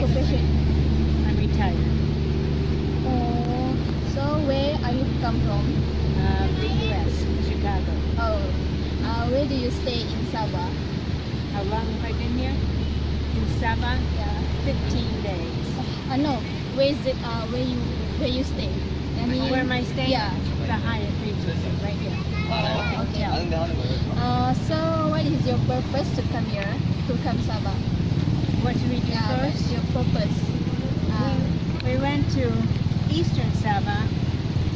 occupation? I'm retired. Oh, so where are you come from? The U.S., Chicago. Oh, where do you stay in Sabah? How long have I been here? In Sabah? Yeah. 15 days. No, where is it? Where you stay? I mean, Where am I staying? Yeah. The Hyatt Regency, right here. Oh, okay. Hotel. So what is your purpose to come here? To come Sabah? What should we do Yeah, what's first? your purpose? We went to eastern Sabah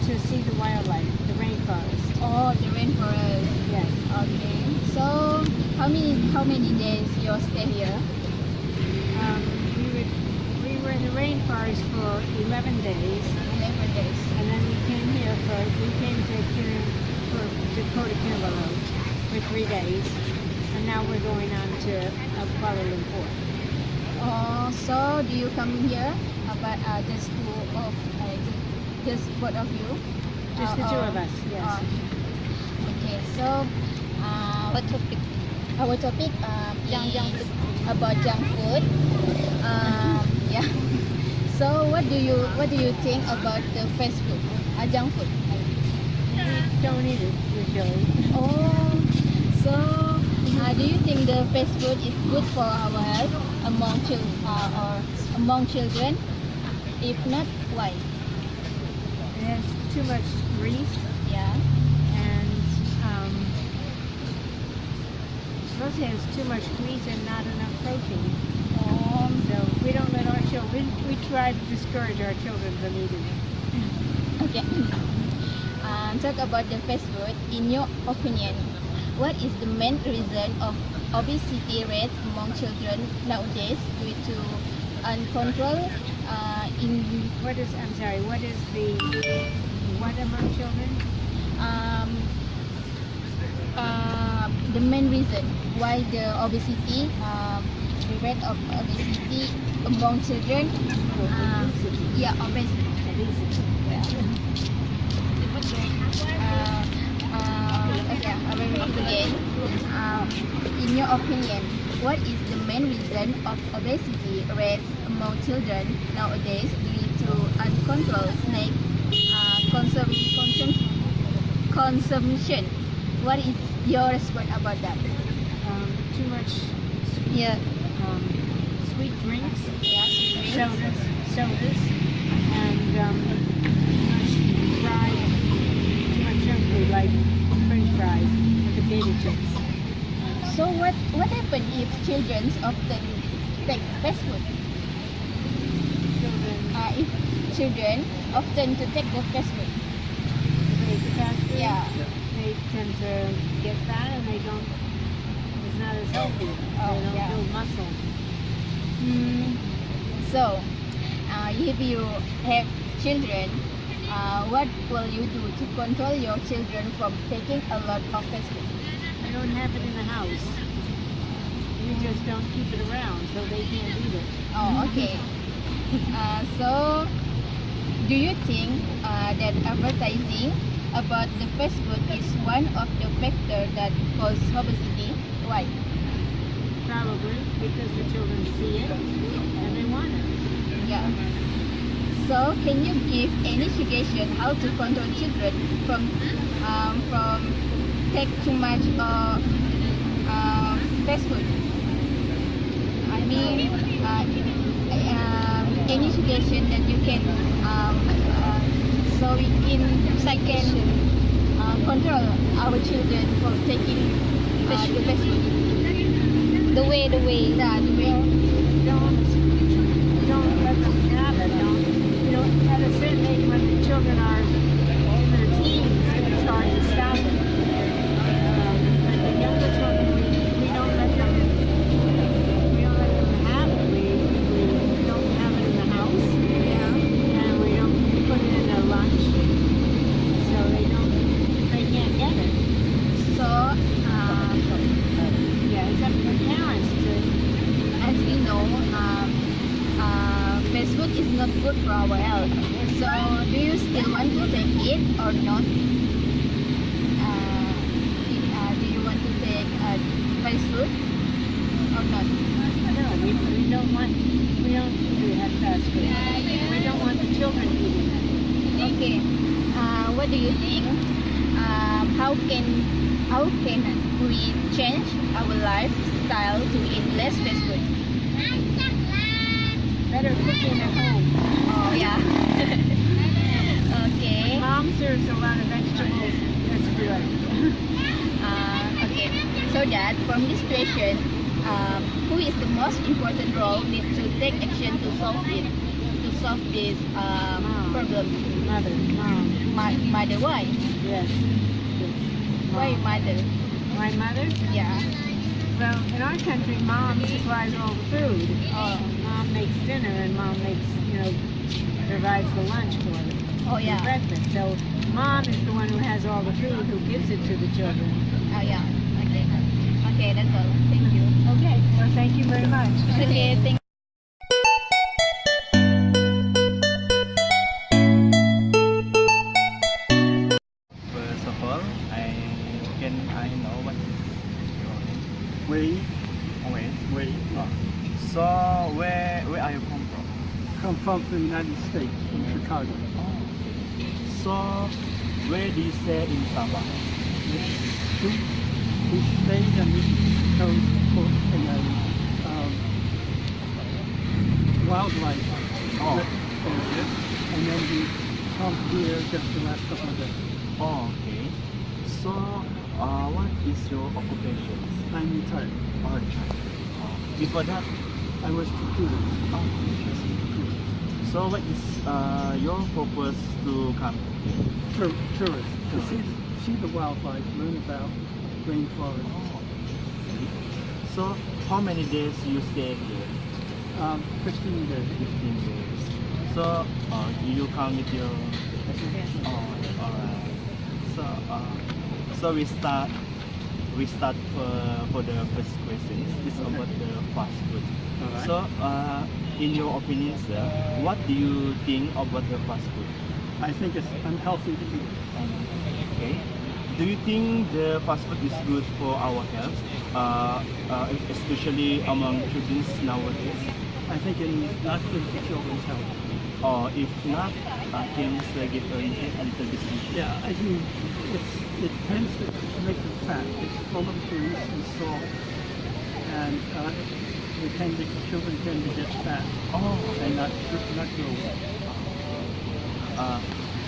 to see the wildlife, the rainforest. Oh, the rainforest. Yes. Okay. So how many days you stay here? Um, we were in the rainforest for 11 days, 11 days. and then we came to Dakota Kimberley for 3 days, and now we're going on to Kuala Lumpur. Oh, so do you come here? But just both of you? Just the two of us, yes. Okay, so what topic? Our topic is about junk food. Yeah. So what do you think about the fast food? Junk food. We don't eat it usually. Oh, so do you think the fast food is good for our health among children? If not, why? It has too much grease, Yeah. and mostly has too much grease and not enough protein. So we don't let our children. We try to discourage our children from eating it. Okay. Talk about the fast food. In your opinion, what is the main reason of obesity rate among children nowadays due to uncontrolled I'm sorry. What is what among children? The main reason why the obesity, the rate of obesity among children, yeah, obesity. Okay, I will read again. In your opinion, what is the main reason of obesity rates among children nowadays due to uncontrolled snack consumption? What is your response about that? Too much Yeah. sweet drinks, Yeah, sweet drinks. sodas, and too much junk food like French fries and potato chips. So what happens if children often take fast food? Children If children often to take the fast food? take the fast food. Yeah. They tend to get fat, and they don't. It's not as healthy. Oh, They don't yeah. build muscle. So, if you have children, what will you do to control your children from taking a lot of fast food? We don't have it in the house. We just don't keep it around, so they can't eat it. Oh, okay. So, do you think that advertising about the fast food is one of the factors that cause obesity? Why? Probably because the children see it and they want it. Yeah. So, can you give any suggestion how to control children from take too much fast food? I mean, any suggestion that you can so we can control our children from taking the fast food. The way. Yeah, the way. Don't let them have it. At a certain age when the children are in their teens, it's hard to stop it. But the younger children, we don't let them have it. We don't have it in the house. Yeah. And we don't put it in their lunch, so they can't get it. So, Yeah, it's up to the parents to. as we know, fast food is not good for our health. So, do you still want to take it or not? Do you want to take fast food or not? No, we don't don't do have fast food. We don't want the children eating it. Okay. What do you think? How can we change our lifestyle to eat less fast food? Better cooking at home. Oh yeah. Okay. Mom serves a lot of vegetables. That's good. Okay. So that from this question, who is the most important role need to take action to solve it? To solve this problem? Mother. Mom. Mother, why? Yes. Why mother? My mother? Yeah. Well, in our country, Mom supplies all the food. Oh. Mom makes dinner and Mom makes, provides the lunch for them. Oh yeah. Breakfast. So Mom is the one who has all the food, who gives it to the children. Oh yeah. Okay. Okay, that's all. Thank you. Okay. Well, thank you very much. Okay, thank First of all, I know what is your name? We Wait. So where are you come from? come from the United States, from Chicago. So where do you stay in Sabah? We stayed on the East Coast in a wildlife Oh. area, and then we come here just the last couple of days. Oh, okay. So what is your occupation? I'm retired. Oh, before that, I was computer. oh, interesting. So what is your purpose to come here? Tourist. To see the wildlife, learn about rainforest. So how many days you stay here? 15 days. 15 days. So you come with your alright. So we start for the first question. It's Okay. about the fast food. Alright. So in your opinion, sir, what do you think about the fast food? I think it's unhealthy to eat. Okay. Do you think the fast food is good for our health, especially among children nowadays? I think it's not good for children's health. Or if not, can you give a little bit? Yeah, I mean, it tends to make them fat. It's full of grease and salt, and children tend to get fat Oh, and not grow.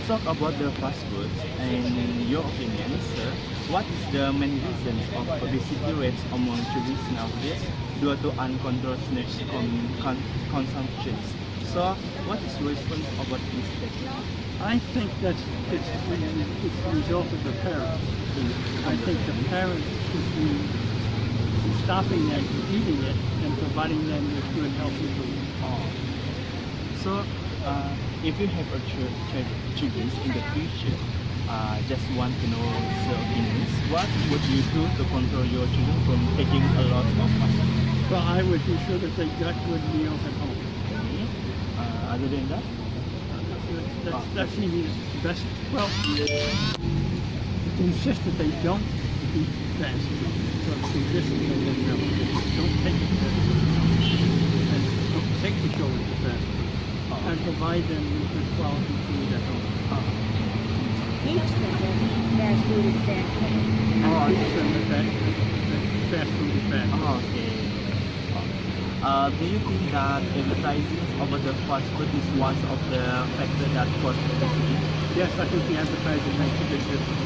Talk about the fast food and your opinion, sir. What is the main reason of obesity rates among children nowadays due to uncontrolled snack consumption? So, what is your response about this statement? I think it's the result of the parents. I think the parents should be stopping them from eating it and providing them with good, healthy food. Oh. So, if you have a children in the future, just want to know the opinions. What would you do to control your children from taking a lot of fast food? Well, I would be sure that they got good meals at home. Other than that? That's the best. Well, insist that they don't eat fast food. So it's insistent that they don't take it and don't take the children to fast food. And provide them with good quality food at home. Teach them that fast food is bad. Teach them that fast food is bad. Okay. Do you think that advertising about the fast food is one of the factors that cause obesity? Yes, I think the advertising makes a big difference.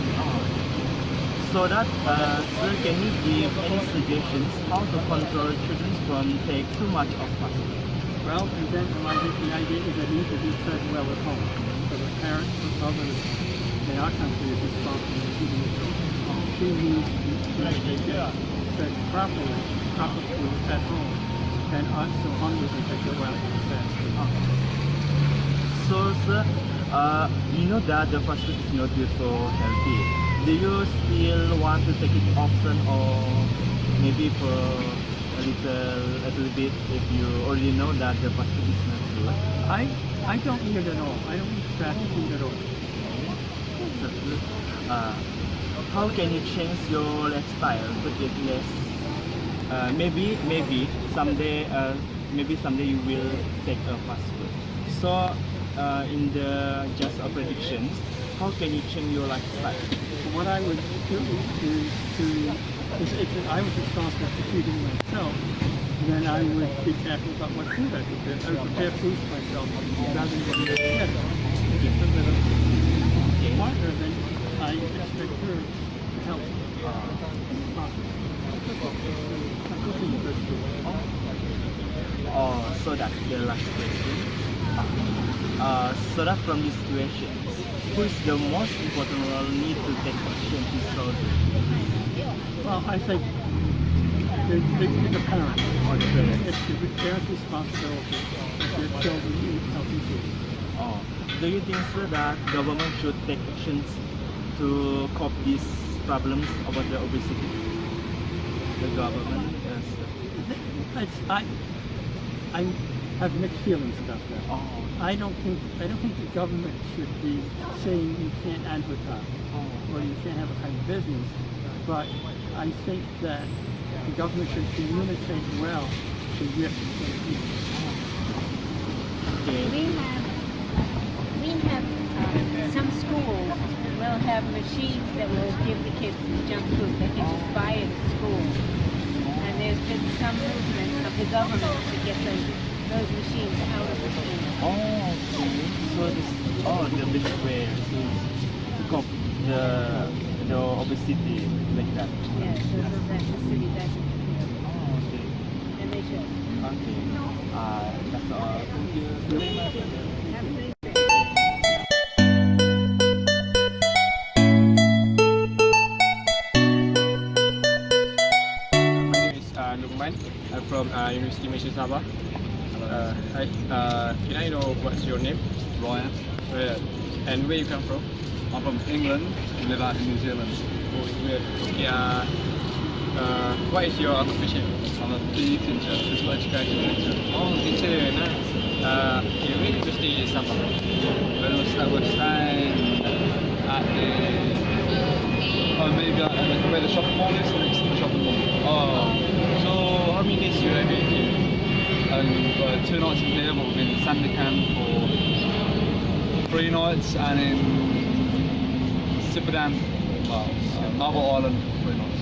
So that, sir, can you give any suggestions how to control children from take too much of fast food? Well, and then the idea is that he should be fed well at home. So the parents and others in our country is responsible for feeding the children. She needs to be fed properly, proper food at home. And so hungry that they go out and fast food. So, sir, you know that the fast food is not good for healthy. Do you still want to take it often, or maybe for a little bit if you already know that the fast food is not good? I don't eat it at all. I don't eat fast food at all. How can you change your lifestyle to get less? Maybe someday maybe someday you will take a fast food. So in the just a predictions, how can you change your lifestyle? What I would do is if I was responsible for feeding myself, then I would be careful about what food I prepare. I would prepare food for myself rather than get a partner, then I expect her to help. So that's the last question. So that from this situation, who is the most important role need to take action to solve it? Well, I think the parent. It's the parent's responsibility if their children eat healthy food. Do you think, sir, that government should take actions to cope these problems about the obesity? The government, yes. I have mixed feelings about that. I don't think the government should be saying you can't advertise or you can't have a kind of business, but I think that the government should communicate well the risks of people. We have some schools will have machines that will give the kids junk food. They can just buy it at school. And there's been some movement of the government to get those machines out of the school. So this, the best way to cope the obesity like that. Yes, so that's the city doesn't. Okay. And they should. Okay. That's all. Thank you very much. Have a nice day. Lukman. I'm from University Malaysia Sabah. Hi. Can I know what's your name? Ryan. And where you come from? I'm from England, live out in New Zealand. Oh, England. Okay. What is your occupation? I'm a PE teacher, physical education teacher. Oh, teacher. Nice. Okay, where you stay in Sabah? When I was staying at the Omega, where the shopping mall is, next to the shopping mall. Oh. So how many days you have been here? And 2 nights in here, but we've been in Sandakan for 3 nights, and in Sipadan, Marble Island for 3 nights.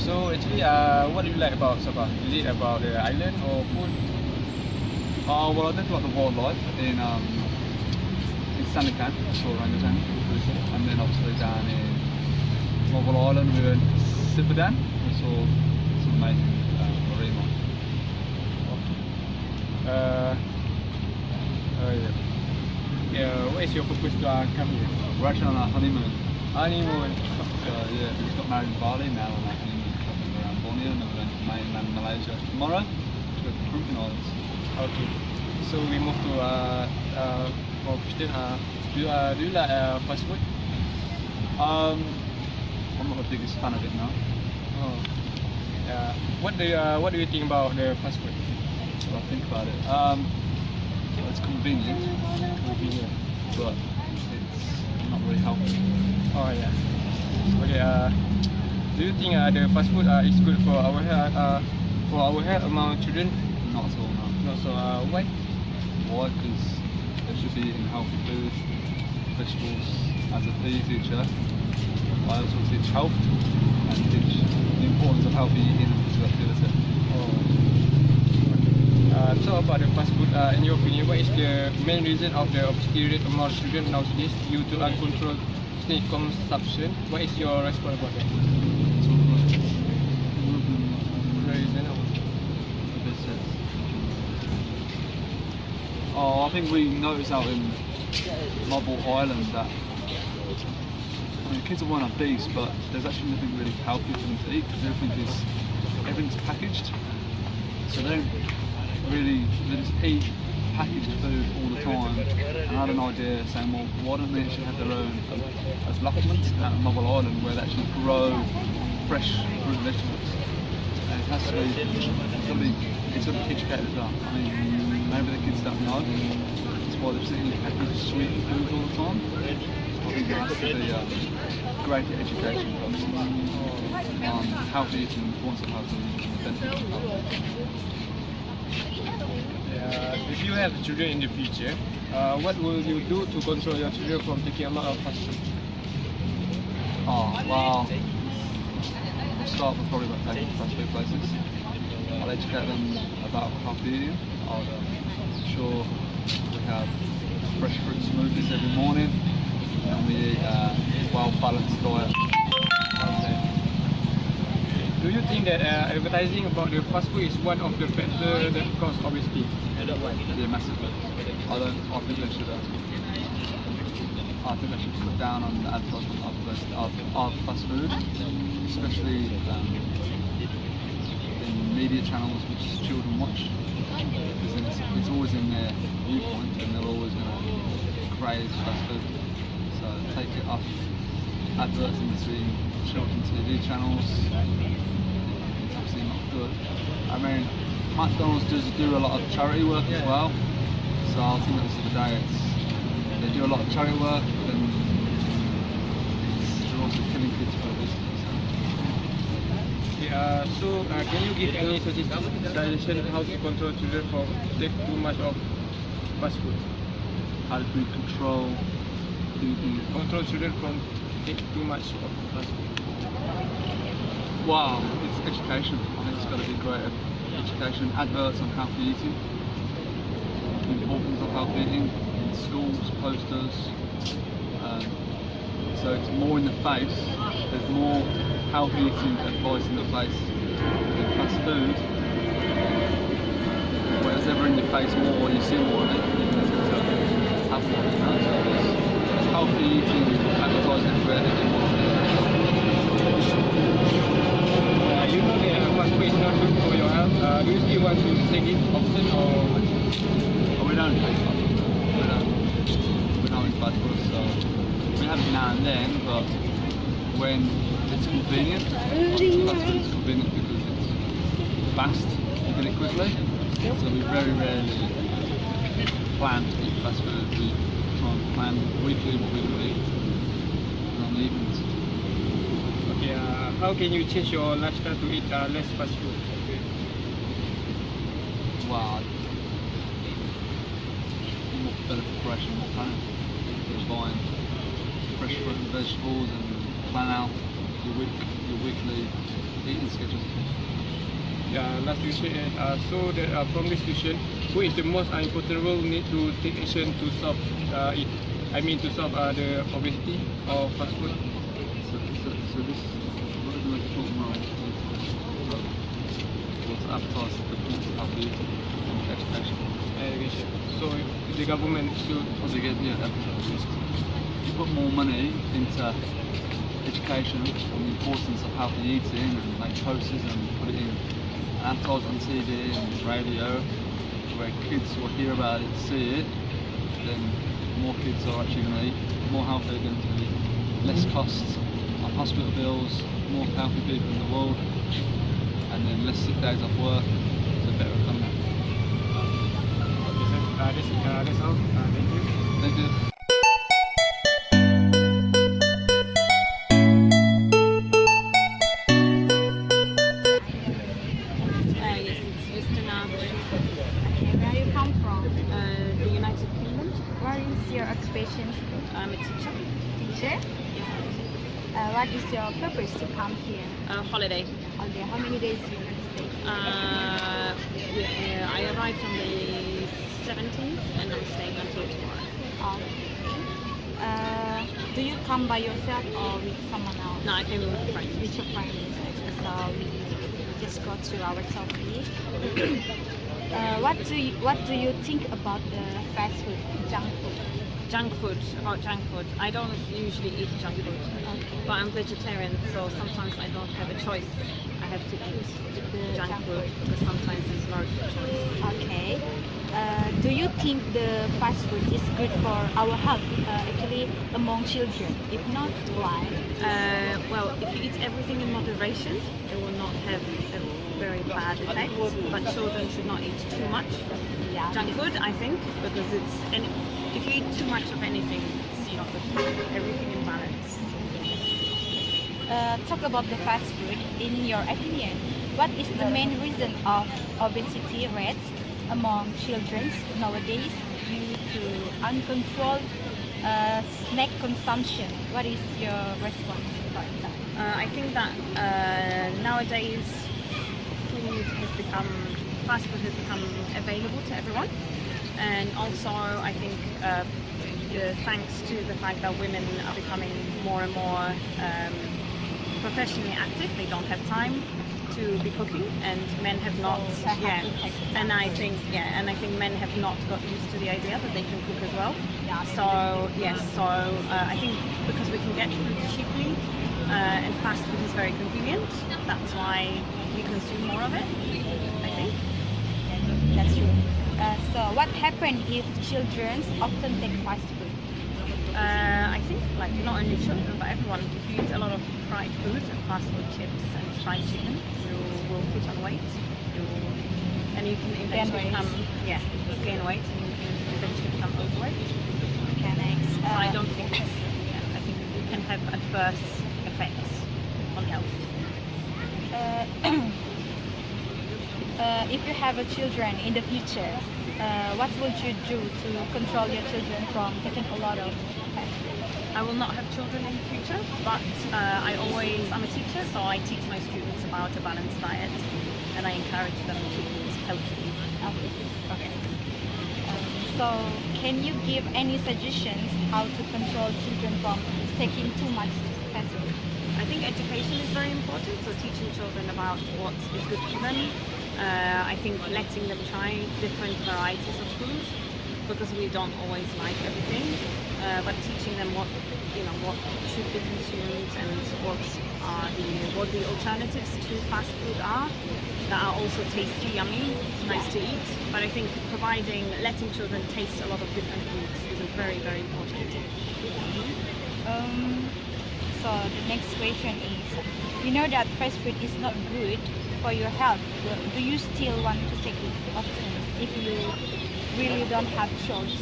So actually, what do you like about Sabah? Is it about the island or food? Well, I did like the wildlife in Sandakan, saw orangutan, and then obviously down in Marble Island we went to Sipadan, we saw some amazing marine life. What is your purpose to come here? We're actually on our honeymoon. Honeymoon. Yeah, we just got married in Bali, now we're on our honeymoon shopping around Borneo, and then we're going to mainland Malaysia tomorrow to go to the Crumpin Islands. Okay. So we move to for question. Do you like fast food? I'm not the biggest fan of it now. Oh. What do you think about the fast food? What I think about it. It's convenient, but it's not very healthy. Oh yeah. Okay. Do you think the fast food is good for our health among children? Not at all, no. No. So why? Why? Because they should be eating healthy food, vegetables. As a PE teacher, I also teach health and teach the importance of healthy eating and physical activity. So about the fast food, in your opinion, what is the main reason of the obesity rate among children nowadays due to uncontrolled snack consumption? What is your response about that? Reason? I think we noticed out in Marble Island that kids are born obese, but there's actually nothing really healthy for them to eat because everything's packaged. So they just eat packaged food all the time. And I had an idea saying, well, why don't they actually have their own as allotments out in Marble Island where they actually grow fresh fruit and vegetables. And it has to be, it's got to be educated as well. I mean, maybe the kids don't know. That's why they're just eating packaged sweet foods all the time. I think there has to be greater education on healthy eating, importance of healthy eating, benefits of healthy eating. If you have children in the future, what will you do to control your children from taking a lot of fast food? Oh, well, I'll start with probably by taking fast food places. I'll educate them about healthy eating. I'll ensure we have fresh fruit smoothies every morning and we eat a well-balanced diet. Do you think that advertising about the fast food is one of the factors that cause obesity? Yeah, massively. I think they should. I think they should put down on the advertisement of fast food, especially in media channels which children watch. Because it's always in their viewpoint, and they're always going to crave fast food. So take it off adverts into children TV channels. It's obviously not good. I mean, McDonald's does do a lot of charity work as well. So I think at the end of the day, they do a lot of charity work, but then they're also killing kids for obesity. So can you give any suggestion how to control children from take too much of fast food? How do we control Control children from take too much of fast food. Wow, it's education. I think it's got to be great education. Adverts on healthy eating, the importance of healthy eating in schools, posters. So it's more in the face. There's more healthy eating advice in the face than fast food. Whereas ever in your face more, you see more of it. It's have more of it now. So there's healthy eating advertising everywhere. You know that fast food is not good for your health. Do you still want to take it often or? We don't take fast food. We don't eat fast food, so we have it now and then, but when it's convenient, fast food is convenient because it's fast, you get it quickly, so we very rarely plan to eat fast food. We try and plan weekly what we will eat on the evenings. Okay, how can you change your lifestyle to eat less fast food? Wow, more better preparation, more planning. Just buying fresh fruit and vegetables and plan out your weekly eating schedule. Yeah, last question. So that from this question, who is the most important role need to take action to solve it? I mean to solve the obesity or fast food? So this, what is the most important role? To advertise the importance of healthy eating and education. Education. So the government should. Advertise. You put more money into education on the importance of healthy eating and make posters and put it in advertise on TV and radio where kids will hear about it, see it, then more kids are actually going to eat more healthy, they're going to eat less costs on hospital bills, more healthy people in the world, and then less sick days off work, so better economy. Okay, sir. That's all. Thank you. Thank you. Yes, it's Justina. Okay, where you come from? The United Kingdom. What is your occupation? I'm a teacher. Teacher? What is your purpose to come here? Holiday. Okay, how many days you stay? I arrived on the 17th and I'm staying until tomorrow. Do you come by yourself or with someone else? No, I came with friends. With your friends. So we just go to our topic. What do you think about the fast food, junk food? Junk food, about junk food. I don't usually eat junk food, but I'm vegetarian, so sometimes I don't have a choice. I have to eat The junk food because sometimes it's not a choice. Okay. Do you think the fast food is good for our health, actually among children? If not, why? Well, if you eat everything in moderation, it will not have a very bad effect. But children should not eat too much Yeah. junk food, I think, because if you eat too much of anything, it's not good for you. Everything in balance. Talk about the fast food. In your opinion, what is the main reason of obesity rates among children nowadays due to uncontrolled snack consumption. What is your response about that? I think that nowadays fast food has become available to everyone, and also I think thanks to the fact that women are becoming more and more professionally active, they don't have time to be cooking, and men have not. And I think men have not got used to the idea that they can cook as well. So yes, I think because we can get food cheaply and fast food is very convenient, that's why we consume more of it, I think. That's true. So what happens if children often take fast food? I think like not only children but everyone, if you eat a lot of fried food and fast food chips and fried chicken, you will put on weight, and you can eventually gain weight and you can eventually become overweight. Okay, next. So I don't think I think it can have adverse effects on health. If you have a children in the future, what would you do to control your children from taking a lot of fast food? I will not have children in the future, but I'm a teacher, so I teach my students about a balanced diet, and I encourage them to eat healthily. Okay. So can you give any suggestions how to control children from taking too much fast food? I think education is very important, so teaching children about what is good for them. I think letting them try different varieties of food, because we don't always like everything, but teaching them what should be consumed and what the alternatives to fast food are that are also tasty, yummy, nice to eat. But I think letting children taste a lot of different foods is very, very important. So the next question is, you know that fast food is not good for your health. Do you still want to take it often if you really don't have choice?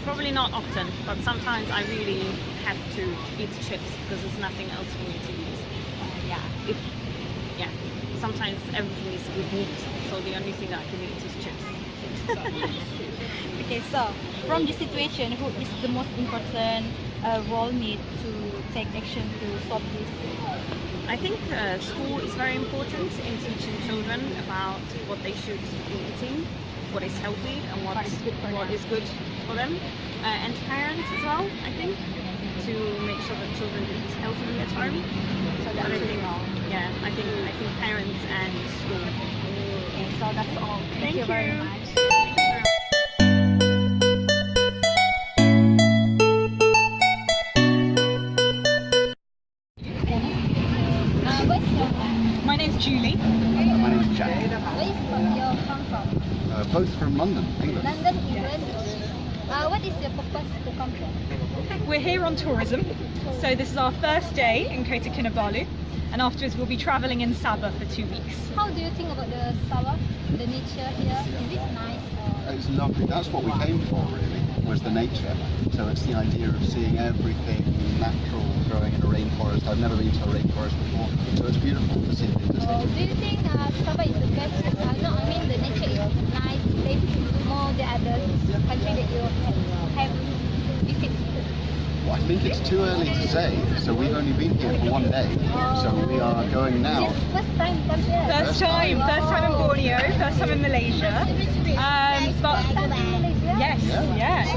Probably not often, but sometimes I really have to eat chips because there's nothing else for me to eat. Sometimes everything is with meat, so the only thing that I can eat is chips. Okay, so from this situation, who is the most important role need to take action to solve this? I think school is very important in teaching children about what they should be eating, what is healthy and what is good for them, and parents as well, I think, to make sure that children eat healthily at home. So that I think parents and school. Okay, so that's all. Thank you very much. My name's Julie. My name's Jack. Where is you come from? Both from London, England. London, England. What is your purpose to come here? We're here on tourism, so this is our first day in Kota Kinabalu, and afterwards we'll be travelling in Sabah for 2 weeks. How do you think about the Sabah, the nature here? Is it nice? It's lovely. That's what we came for, really, was the nature. So it's the idea of seeing everything natural growing in a rainforest. I've never been to a rainforest before, so it's beautiful to see things. Do you think Sabah is the best? No, I mean the nature is nice place more than other country that you have visited. Well, I think it's too early to say. So we've only been here for 1 day, so we are going now. This first time come here? First time in Borneo, first time in Malaysia. But yes.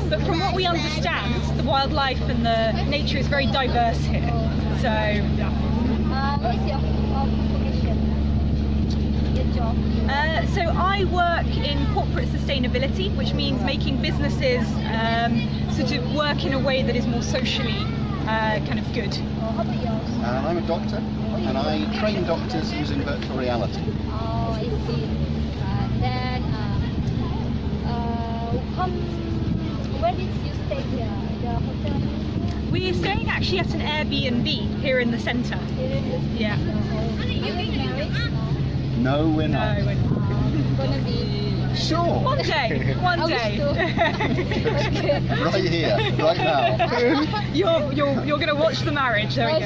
But from what we understand, the wildlife and the nature is very diverse here. So What is your occupation? Your job? So I work in corporate sustainability, which means making businesses sort of work in a way that is more socially kind of good. How about yours? I'm a doctor, and I train doctors using virtual reality. Oh, I see. Then, where did you stay here? The hotel? We're staying actually at an Airbnb here in the centre. Yeah. Are you married? No, we're not. No, we're not. Gonna be. Sure. One day. I wish to. Okay. Right here, right now. You're gonna watch the marriage. There we go.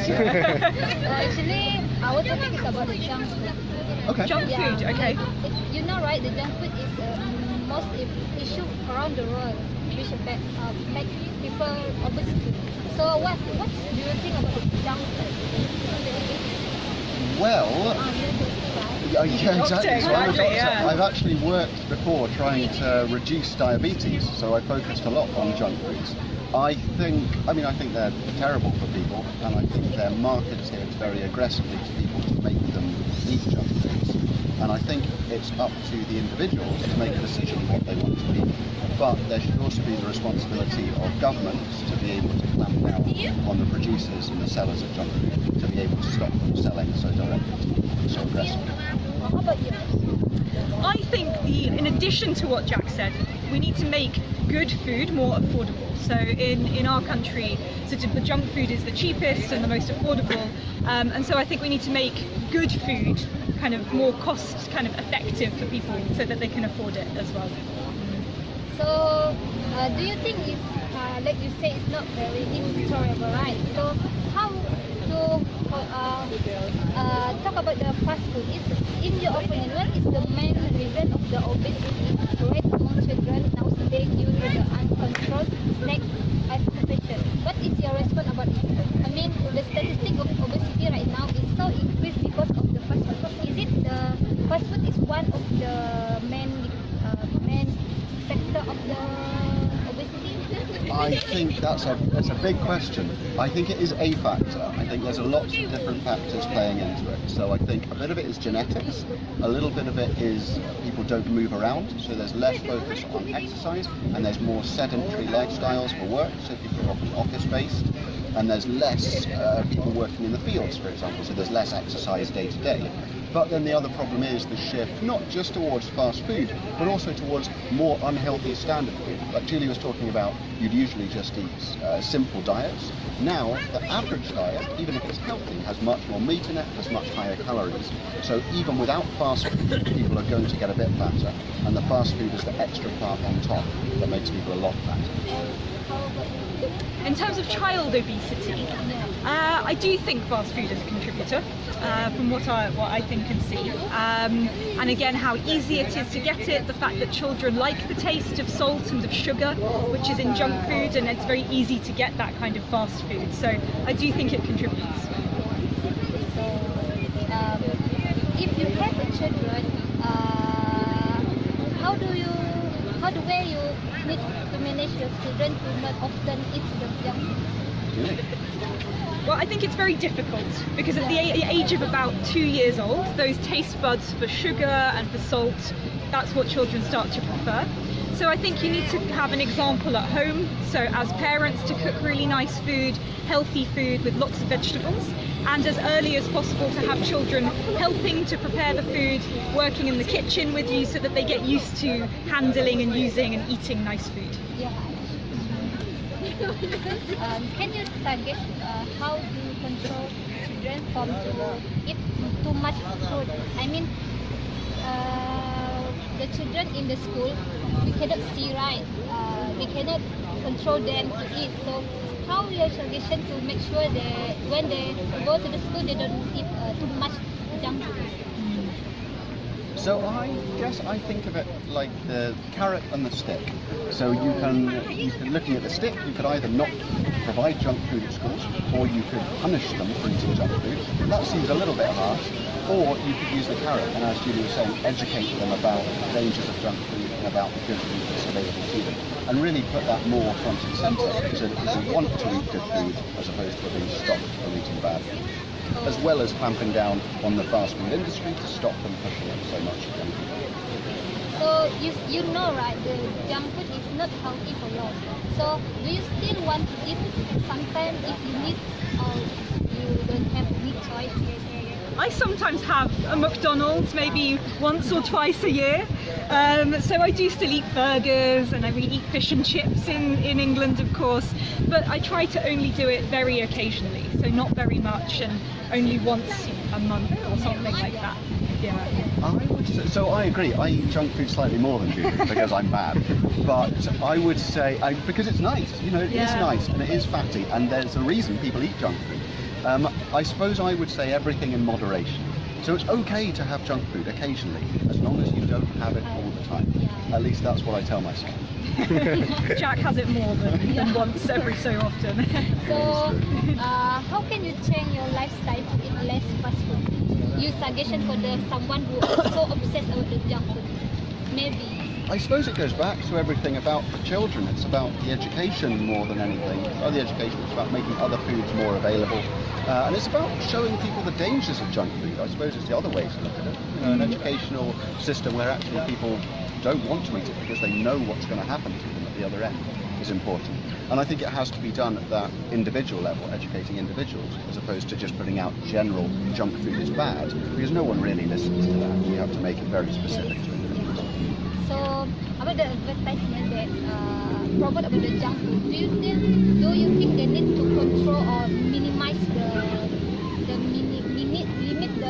Actually, our topic is about the junk food. Okay. Junk food, okay. You know, right? The junk food is the most issue around the world, which make people obesity. So what do you think about junk food? Well, yeah, exactly. So I'm a doctor. yeah. I've actually worked before trying to reduce diabetes, so I focused a lot on junk foods. I think they're terrible for people, and I think they're marketed very aggressively to people to make them eat junk foods. And I think it's up to the individuals to make a decision what they want to eat. But there should also be the responsibility of governments to be able to clamp down on the producers and the sellers of junk food to be able to stop them selling so directly, so aggressively. How about you? I think in addition to what Jack said, we need to make good food more affordable. So in our country, sort of the junk food is the cheapest and the most affordable, and so I think we need to make good food kind of more cost kind of effective for people so that they can afford it as well. So do you think it's like you say, it's not very enjoyable, right? So how to talk about the fast food? In your opinion, what is the main reason of the obesity rate among children nowadays due to the uncontrolled snack acquisition? What is your response about it? I mean, the statistic of obesity right now is so increased because of the fast food. Is it the fast food is one of the main factor of the obesity? I think that's a big question. I think it is a factor. I think there's a lot of different factors playing into it. So I think a bit of it is genetics, a little bit of it is people don't move around, so there's less focus on exercise, and there's more sedentary lifestyles for work, so people are often office-based, and there's less people working in the fields, for example, so there's less exercise day to day. But then the other problem is the shift not just towards fast food, but also towards more unhealthy standard food. Like Julie was talking about, you'd usually just eat simple diets. Now, the average diet, even if it's healthy, has much more meat in it, has much higher calories. So even without fast food, people are going to get a bit fatter, and the fast food is the extra part on top that makes people a lot fatter. In terms of child obesity, I do think fast food is a contributor, from what I think and see. And again, how easy it is to get it, the fact that children like the taste of salt and of sugar, which is in junk food, and it's very easy to get that kind of fast food. So I do think it contributes. If you have a children, how do you need to manage your children to not often eat the junk food? Well, I think it's very difficult because at the age of about 2 years old, those taste buds for sugar and for salt, that's what children start to prefer. So I think you need to have an example at home. So as parents, to cook really nice food, healthy food with lots of vegetables, and as early as possible to have children helping to prepare the food, working in the kitchen with you so that they get used to handling and using and eating nice food. Yeah. Can you suggest how to control children from to eat too much food? I mean, the children in the school, we cannot see, right? We cannot control them to eat. So how your suggestion to make sure that when they go to the school, they don't eat too much junk food? So I guess I think of it like the carrot and the stick. So you can looking at the stick, you could either not provide junk food at schools, or you could punish them for eating junk food. That seems a little bit harsh. Or you could use the carrot and, as Julie was saying, educate them about the dangers of junk food and about the good food that's available to them, and really put that more front and centre, so that they want to eat good food as opposed to being stopped from eating bad food, as well as clamping down on the fast food industry to stop them pushing it so much junk food. So you know, right, the junk food is not healthy for you. So do you still want to eat sometimes if you need, or you don't have any choice? I sometimes have a McDonald's maybe once or twice a year, so I do still eat burgers, and we eat fish and chips in England, of course, but I try to only do it very occasionally, so not very much, and only once a month or something like that. Yeah. I would say, so I agree, I eat junk food slightly more than Julie because I'm bad, but I would say, because it's nice, you know, it is nice and it is fatty, and there's a reason people eat junk food. I suppose I would say everything in moderation. So it's okay to have junk food occasionally, as long as you don't have it all the time. Yeah. At least that's what I tell myself. Jack has it more than once every so often. So, how can you change your lifestyle to eat less fast food? Your suggestion for someone who is so obsessed about the junk food? Maybe. I suppose it goes back to everything about the children. It's about the education more than anything. It's about the education, it's about making other foods more available. And it's about showing people the dangers of junk food. I suppose it's the other way to look at it. You know, an educational system where actually people don't want to eat it because they know what's going to happen to them at the other end is important. And I think it has to be done at that individual level, educating individuals, as opposed to just putting out general junk food is bad, because no one really listens to that. We have to make it very specific to individuals. So, about the advertisement that promote about the junk food, do you think they need to control or minimize the limit the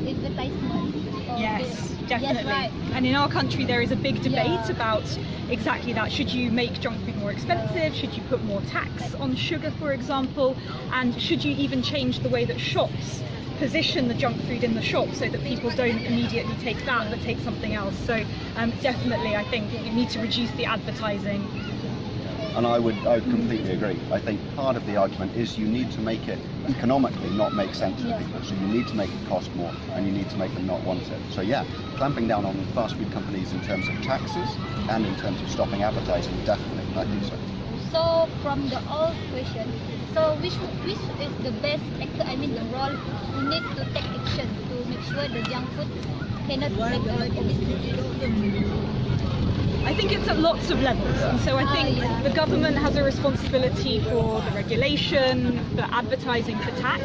advertisement? Or Yes, the- definitely. Yes, right. And in our country there is a big debate Yeah. about exactly that. Should you make junk food more expensive? Should you put more tax on sugar, for example? And should you even change the way that shops position the junk food in the shop so that people don't immediately take that but take something else? So definitely I think you need to reduce the advertising. And I would completely agree. I think part of the argument is you need to make it economically not make sense for Yeah. people. So you need to make it cost more and you need to make them not want it. So yeah, clamping down on fast food companies in terms of taxes and in terms of stopping advertising, definitely, I think so. So, from the old question, so which is the best actor, the role who need to take action to make sure the junk food cannot make obesity? I think it's at lots of levels, and so I think yeah. the government has a responsibility for the regulation, for advertising, for tax,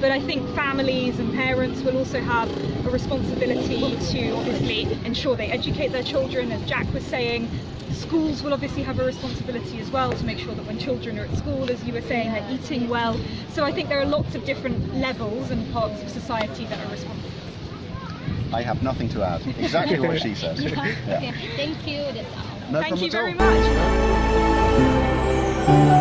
but I think families and parents will also have a responsibility to obviously ensure they educate their children, as Jack was saying. Schools will obviously have a responsibility as well to make sure that when children are at school, as you were saying, they're eating well. So I think there are lots of different levels and parts of society that are responsible. I have nothing to add. Exactly what she says. Okay, Yeah. thank you. That's all. No Thank problem you at all. very much.